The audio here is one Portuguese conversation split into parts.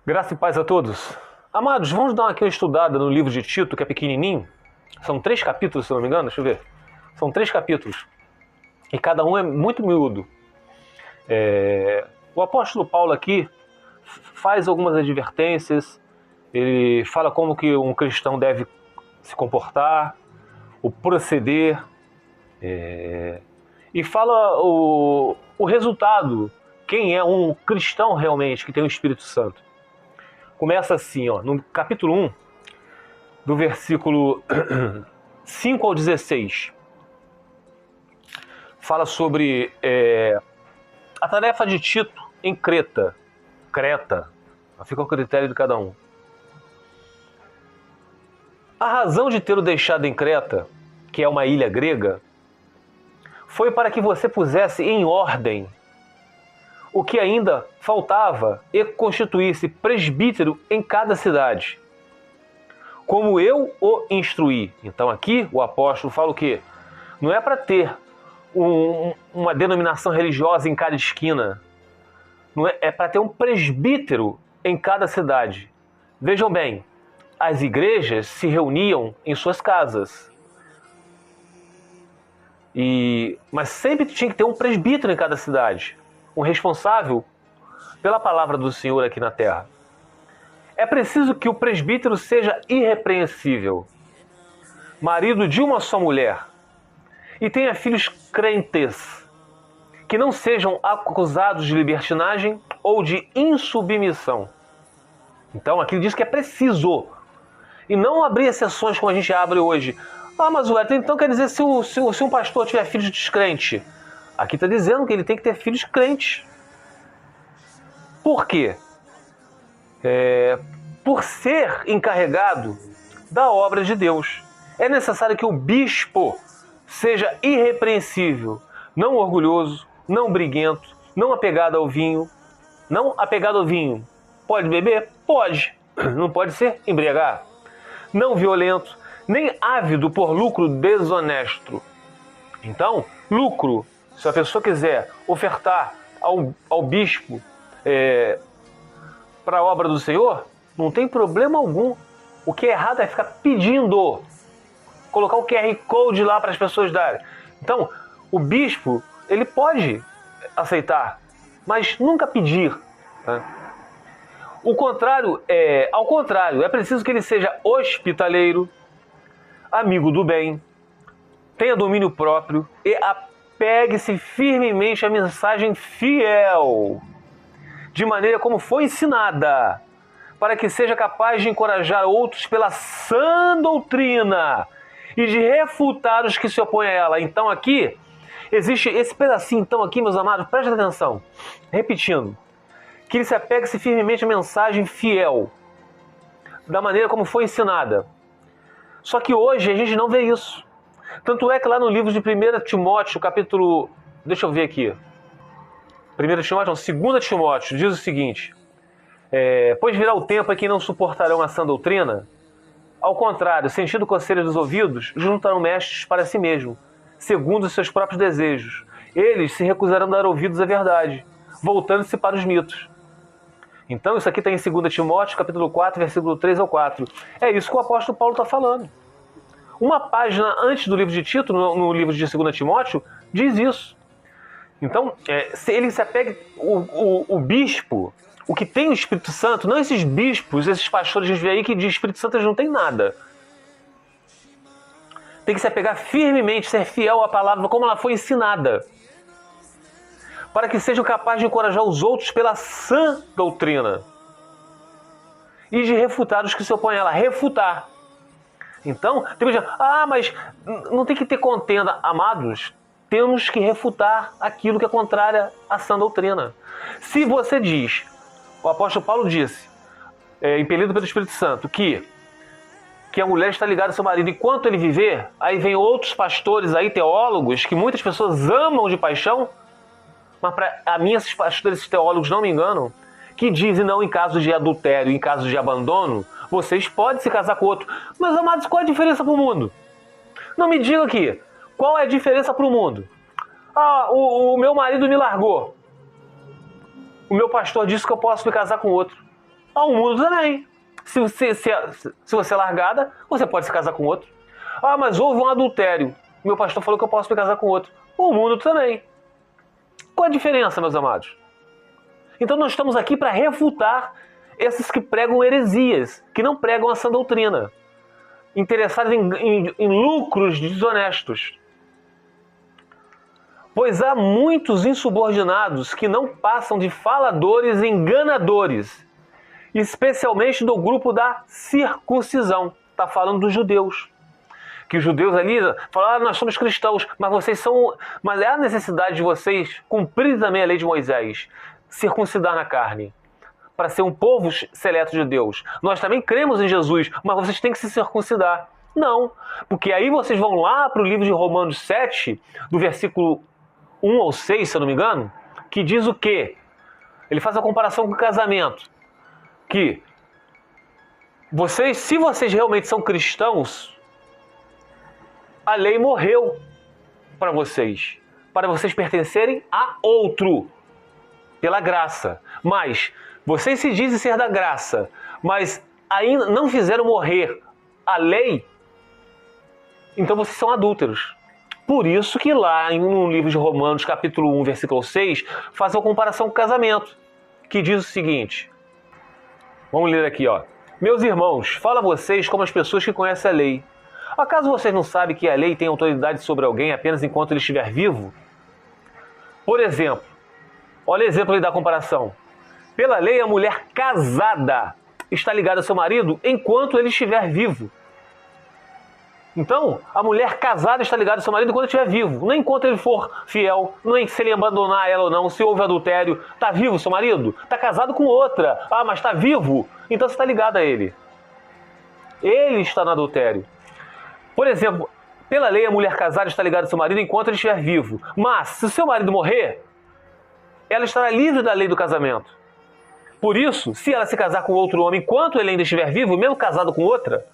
Graça e paz a todos. Amados, vamos dar aqui uma estudada no livro de Tito, que é pequenininho. São 3 capítulos, se não me engano, deixa eu ver. São 3 capítulos. E cada um é muito miúdo. O apóstolo Paulo aqui faz algumas advertências. Ele fala como que um cristão deve se comportar, o proceder. E fala o resultado. Quem é um cristão realmente que tem o Espírito Santo. Começa assim, ó, no capítulo 1, do versículo 5 ao 16. Fala sobre a tarefa de Tito em Creta. Fica ao critério de cada um. A razão de tê-lo deixado em Creta, que é uma ilha grega, foi para que você pusesse em ordem o que ainda faltava e constituísse presbítero em cada cidade, como eu o instruí. Então aqui o apóstolo fala o quê? Não é para ter uma denominação religiosa em cada esquina. Não é para ter um presbítero em cada cidade. Vejam bem, as igrejas se reuniam em suas casas. Mas sempre tinha que ter um presbítero em cada cidade. Um responsável pela palavra do Senhor aqui na terra. É preciso que o presbítero seja irrepreensível, marido de uma só mulher, e tenha filhos crentes, que não sejam acusados de libertinagem ou de insubmissão. Então aqui diz que é preciso, e não abrir exceções como a gente abre hoje. Ah, mas o então quer dizer se um pastor tiver filhos descrentes? Aqui está dizendo que ele tem que ter filhos crentes. Por quê? Por ser encarregado da obra de Deus. É necessário que o bispo seja irrepreensível, não orgulhoso, não briguento, não apegado ao vinho. Não apegado ao vinho. Pode beber? Pode. Não pode ser embriagar. Não violento, nem ávido por lucro desonesto. Então, lucro, se a pessoa quiser ofertar ao bispo para a obra do Senhor, não tem problema algum. O que é errado é ficar pedindo, colocar o QR Code lá para as pessoas darem. Então, o bispo, ele pode aceitar, mas nunca pedir. Tá? Ao contrário, é preciso que ele seja hospitaleiro, amigo do bem, tenha domínio próprio e apegue-se firmemente à mensagem fiel, de maneira como foi ensinada, para que seja capaz de encorajar outros pela sã doutrina e de refutar os que se opõem a ela. Então aqui, existe esse pedacinho, então aqui, meus amados, prestem atenção, repetindo, que ele se apegue-se firmemente à mensagem fiel, da maneira como foi ensinada. Só que hoje a gente não vê isso. Tanto é que lá no livro de 1 Timóteo, capítulo... Deixa eu ver aqui. 1 Timóteo, não, 2 Timóteo, diz o seguinte. Pois virá o tempo em que não suportarão a sã doutrina. Ao contrário, sentindo coceira dos ouvidos, juntarão mestres para si mesmo, segundo os seus próprios desejos. Eles se recusarão a dar ouvidos à verdade, voltando-se para os mitos. Então isso aqui está em 2 Timóteo, capítulo 4, versículo 3 ao 4. É isso que o apóstolo Paulo está falando. Uma página antes do livro de Tito, no livro de 2 Timóteo, diz isso. Então, se ele se apega, o bispo, o que tem o Espírito Santo, não esses bispos, esses pastores que a gente vê aí que de Espírito Santo eles não tem nada. Tem que se apegar firmemente, ser fiel à palavra como ela foi ensinada, para que sejam capazes de encorajar os outros pela sã doutrina e de refutar os que se opõem a ela. Refutar. Então, tem gente, mas não tem que ter contenda. Amados, temos que refutar aquilo que é contrário à sã doutrina. Se você diz, o apóstolo Paulo disse, impelido pelo Espírito Santo, que a mulher está ligada ao seu marido enquanto ele viver, aí vem outros pastores aí, teólogos, que muitas pessoas amam de paixão, mas para a mim esses pastores, esses teólogos não me enganam, que dizem não, em caso de adultério, em caso de abandono, vocês podem se casar com outro. Mas, amados, qual é a diferença para o mundo? Não me diga aqui, qual é a diferença para o mundo? O meu marido me largou. O meu pastor disse que eu posso me casar com outro. Ao mundo também. Se você é largada, você pode se casar com outro. Ah, mas houve um adultério. Meu pastor falou que eu posso me casar com outro. O mundo também. Qual a diferença, meus amados? Então nós estamos aqui para refutar esses que pregam heresias, que não pregam a sã doutrina, interessados em lucros desonestos. Pois há muitos insubordinados que não passam de faladores e enganadores, especialmente do grupo da circuncisão. Está falando dos judeus. Que os judeus ali falaram, nós somos cristãos, mas vocês são... Mas é a necessidade de vocês cumprir também a lei de Moisés, circuncidar na carne, para ser um povo seleto de Deus. Nós também cremos em Jesus, mas vocês têm que se circuncidar. Não, porque aí vocês vão lá para o livro de Romanos 7, do versículo 1 ao 6, se eu não me engano, que diz o quê? Ele faz a comparação com o casamento. Que se vocês realmente são cristãos, a lei morreu para vocês pertencerem a outro, pela graça. Mas vocês se dizem ser da graça, mas ainda não fizeram morrer a lei, então vocês são adúlteros. Por isso que lá no livro de Romanos, capítulo 1, versículo 6, faz uma comparação com o casamento, que diz o seguinte, vamos ler aqui, ó. Meus irmãos, falo a vocês como as pessoas que conhecem a lei. Acaso vocês não sabem que a lei tem autoridade sobre alguém apenas enquanto ele estiver vivo? Por exemplo, olha o exemplo aí da comparação. Pela lei, a mulher casada está ligada ao seu marido enquanto ele estiver vivo. Então, a mulher casada está ligada ao seu marido enquanto ele estiver vivo. Não enquanto ele for fiel, não é se ele abandonar ela ou não, se houve adultério. Está vivo seu marido? Está casado com outra. Ah, mas está vivo? Então você está ligado a ele. Ele está no adultério. Por exemplo, pela lei, a mulher casada está ligada ao seu marido enquanto ele estiver vivo. Mas, se o seu marido morrer, ela estará livre da lei do casamento. Por isso, se ela se casar com outro homem enquanto ele ainda estiver vivo, mesmo casado com outra,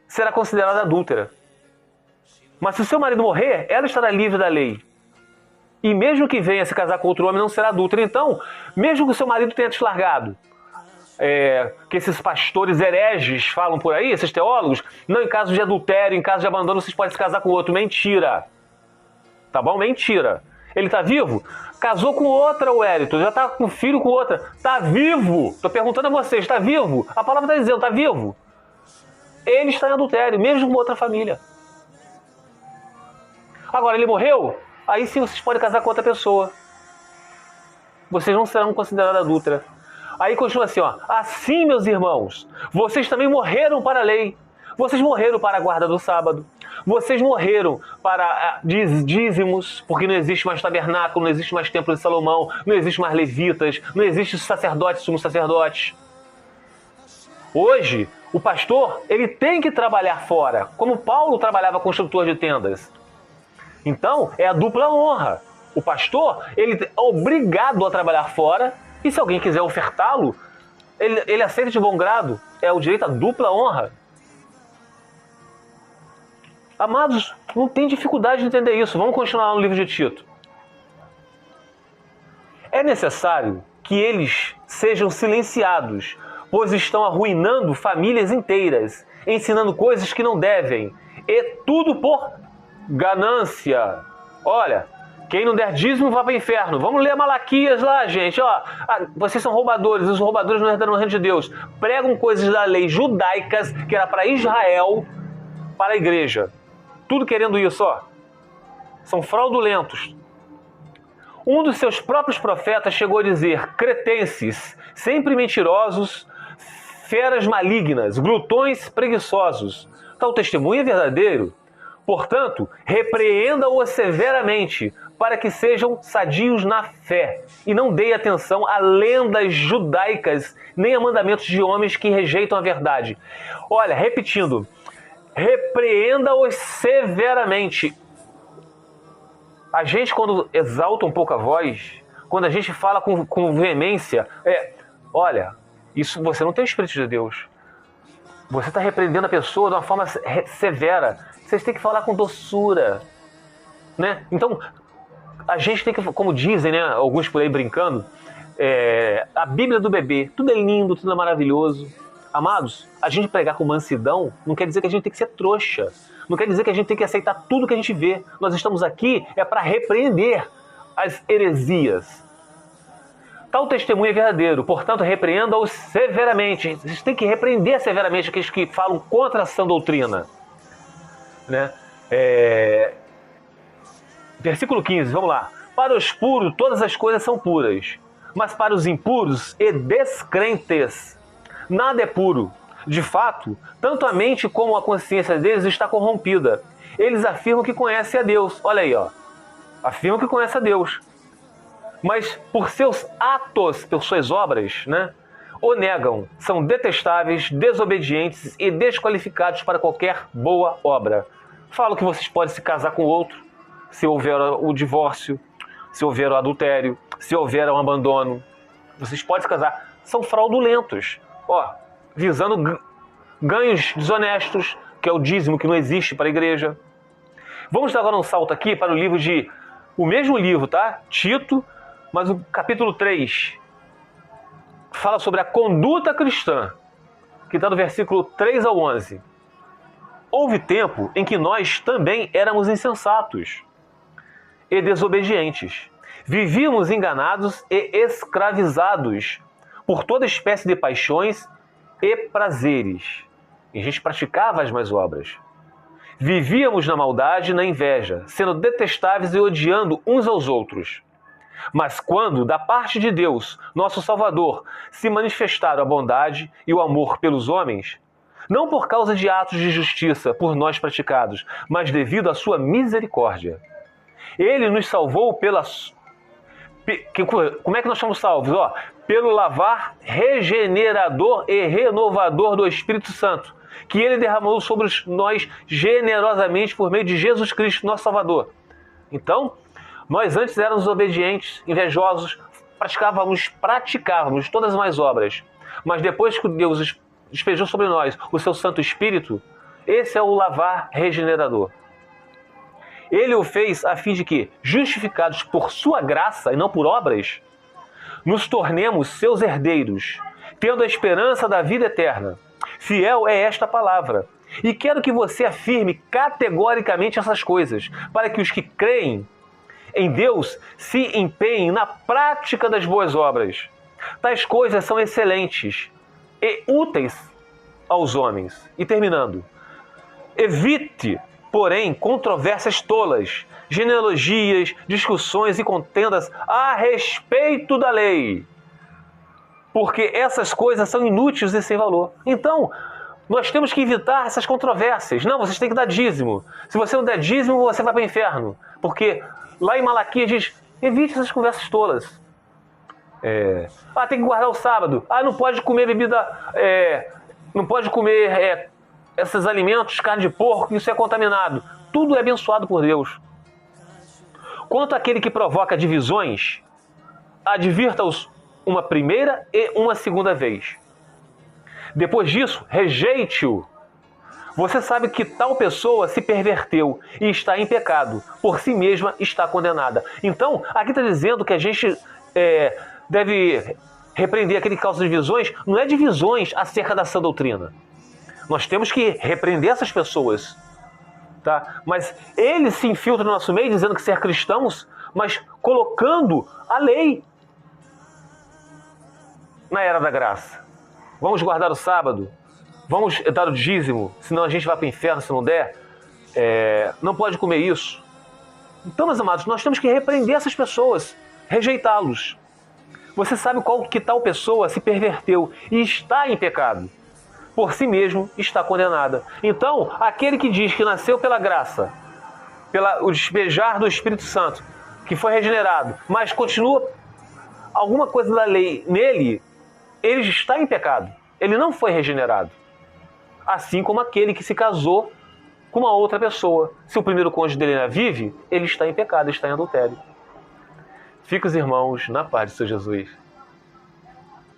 será considerada adúltera. Mas se o seu marido morrer, ela estará livre da lei. E mesmo que venha se casar com outro homem, não será adúltera. Então, mesmo que o seu marido tenha te largado, que esses pastores hereges falam por aí, esses teólogos, não, em caso de adultério, em caso de abandono, vocês podem se casar com outro. Mentira. Tá bom? Mentira. Ele tá vivo? Casou com outra, o Wellington. Já tá com filho com outra. Tá vivo. Tô perguntando a vocês, tá vivo? A palavra tá dizendo, tá vivo. Ele está em adultério, mesmo com outra família. Agora, ele morreu? Aí sim vocês podem casar com outra pessoa. Vocês não serão considerados adúlteras. Aí continua assim, ó. Assim, meus irmãos, vocês também morreram para a lei. Vocês morreram para a guarda do sábado. Vocês morreram para dízimos, porque não existe mais tabernáculo, não existe mais templo de Salomão, não existe mais levitas, não existe sacerdotes, sumos sacerdotes. Hoje, o pastor, ele tem que trabalhar fora, como Paulo trabalhava construtor de tendas. Então, é a dupla honra. O pastor, ele é obrigado a trabalhar fora, e se alguém quiser ofertá-lo, ele aceita de bom grado. É o direito à dupla honra. Amados, não tem dificuldade de entender isso. Vamos continuar no livro de Tito. É necessário que eles sejam silenciados, pois estão arruinando famílias inteiras, ensinando coisas que não devem, e tudo por ganância. Olha, quem não der dízimo vai para o inferno. Vamos ler Malaquias lá, gente. Ó, vocês são roubadores, os roubadores não herdaram o reino de Deus. Pregam coisas da lei judaicas, que era para Israel, para a igreja. Tudo querendo isso, ó. São fraudulentos. Um dos seus próprios profetas chegou a dizer: cretenses, sempre mentirosos, feras malignas, glutões preguiçosos. Tal testemunho é verdadeiro. Portanto, repreenda-os severamente, para que sejam sadios na fé, e não deem atenção a lendas judaicas, nem a mandamentos de homens que rejeitam a verdade. Olha, repetindo, repreenda-os severamente. A gente, quando exalta um pouco a voz, quando a gente fala com veemência, olha, isso você não tem o Espírito de Deus. Você está repreendendo a pessoa de uma forma severa. Vocês têm que falar com doçura, né? Então, a gente tem que, como dizem, né, alguns por aí brincando, a Bíblia do bebê, tudo é lindo, tudo é maravilhoso. Amados, a gente pregar com mansidão não quer dizer que a gente tem que ser trouxa. Não quer dizer que a gente tem que aceitar tudo que a gente vê. Nós estamos aqui para repreender as heresias. Tal testemunho é verdadeiro, portanto, repreenda-os severamente. Vocês têm que repreender severamente aqueles que falam contra a sã doutrina. Né? Versículo 15, vamos lá. Para os puros, todas as coisas são puras, mas para os impuros e descrentes, nada é puro. De fato, tanto a mente como a consciência deles está corrompida. Eles afirmam que conhecem a Deus. Olha aí, ó. Afirmam que conhecem a Deus. Mas por seus atos, por suas obras, né, o negam. São detestáveis, desobedientes e desqualificados para qualquer boa obra. Falo que vocês podem se casar com outro, se houver o divórcio, se houver o adultério, se houver um abandono. Vocês podem se casar. São fraudulentos. Ó, visando ganhos desonestos, que é o dízimo que não existe para a igreja. Vamos dar agora um salto aqui para o livro de... O mesmo livro, tá? Tito, mas o capítulo 3 fala sobre a conduta cristã, que está do versículo 3 ao 11. Houve tempo em que nós também éramos insensatos e desobedientes. Vivíamos enganados e escravizados por toda espécie de paixões e prazeres. E a gente praticava as más obras. Vivíamos na maldade e na inveja, sendo detestáveis e odiando uns aos outros. Mas quando, da parte de Deus, nosso Salvador, se manifestaram a bondade e o amor pelos homens, não por causa de atos de justiça por nós praticados, mas devido à sua misericórdia, Ele nos salvou pela... Como é que nós somos salvos? Ó, pelo lavar regenerador e renovador do Espírito Santo, que Ele derramou sobre nós generosamente por meio de Jesus Cristo, nosso Salvador. Então, nós antes éramos obedientes, invejosos, praticávamos todas as más obras. Mas depois que Deus despejou sobre nós o seu Santo Espírito, esse é o lavar regenerador. Ele o fez a fim de que, justificados por sua graça e não por obras, nos tornemos seus herdeiros, tendo a esperança da vida eterna. Fiel é esta palavra. E quero que você afirme categoricamente essas coisas, para que os que creem em Deus se empenhem na prática das boas obras. Tais coisas são excelentes e úteis aos homens. E terminando, evite, porém, controvérsias tolas, genealogias, discussões e contendas a respeito da lei, porque essas coisas são inúteis e sem valor. Então, nós temos que evitar essas controvérsias. Não, vocês têm que dar dízimo. Se você não der dízimo, você vai para o inferno. Porque lá em Malaquias diz, evite essas conversas tolas. Tem que guardar o sábado. Não pode comer bebida... não pode comer esses alimentos, carne de porco, isso é contaminado. Tudo é abençoado por Deus. Quanto àquele que provoca divisões, advirta-os uma primeira e uma segunda vez. Depois disso, rejeite-o. Você sabe que tal pessoa se perverteu e está em pecado, por si mesma está condenada. Então, aqui está dizendo que a gente deve repreender aquele que causa divisões, não é divisões acerca da sã doutrina. Nós temos que repreender essas pessoas, tá? Mas eles se infiltram no nosso meio dizendo que ser cristãos, mas colocando a lei na era da graça. Vamos guardar o sábado, vamos dar o dízimo, senão a gente vai para o inferno se não der. Não pode comer isso. Então, meus amados, nós temos que repreender essas pessoas, rejeitá-los. Você sabe que tal pessoa se perverteu e está em pecado. Por si mesmo está condenada. Então, aquele que diz que nasceu pela graça, pelo despejar do Espírito Santo, que foi regenerado, mas continua alguma coisa da lei nele, ele está em pecado. Ele não foi regenerado. Assim como aquele que se casou com uma outra pessoa. Se o primeiro cônjuge dele ainda vive, ele está em pecado, está em adultério. Fica os irmãos na paz de Senhor Jesus.